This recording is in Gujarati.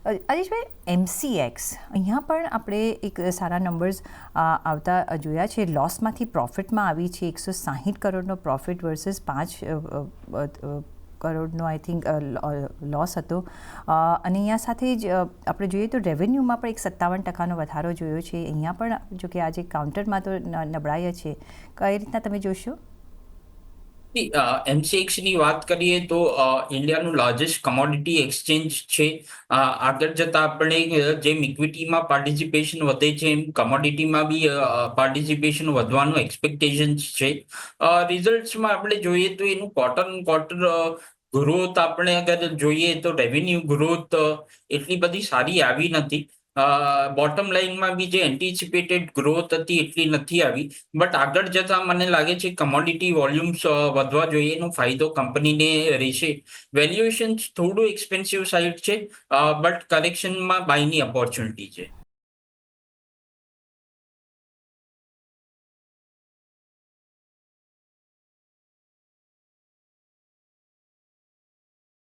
આદેશભાઈ, એમસીએક્સ અહીંયા પણ આપણે એક સારા નંબર્સ આવતા જોયા છે. લોસમાંથી પ્રોફિટમાં આવી છે. 160 કરોડનો પ્રોફિટ વર્સિસ 5 કરોડનો આઈ થિંક લોસ હતો. અને અહીંયા સાથે જ આપણે જોઈએ તો રેવન્યુમાં પણ એક 57% વધારો જોયો છે. અહીંયા પણ જો કે આજે કાઉન્ટરમાં તો નબળાઈ છે. કઈ રીતના તમે જોશો? એમસીએક્સની વાત કરીએ તો ઇન્ડિયાનું લાર્જેસ્ટ કમોડિટી એક્સચેન્જ છે. આગળ જતા આપણે જેમ ઇક્વિટીમાં પાર્ટિસિપેશન વધે છે એમ કમોડિટીમાં બી પાર્ટિસિપેશન વધવાનું એક્સપેક્ટેશન છે. રિઝલ્ટ્સમાં આપણે જોઈએ તો એનું ક્વાર્ટર ગ્રોથ આપણે અગર જોઈએ તો રેવન્યુ ગ્રોથ એટલી બધી સારી આવી નથી. બોટમ લાઇનમાં બી જે એન્ટિસિપેટેડ ગ્રોથ હતી એટલી નથી આવી. બટ આગળ જતા મને લાગે છે કમોડિટી વોલ્યુમ્સ વધવા જોઈએ, એનો ફાયદો કંપનીને રહેશે. વેલ્યુએશન થોડું એક્સપેન્સિવ સાઇડ છે, બટ કરેક્શનમાં બાયની ઓપોર્ચ્યુનિટી છે.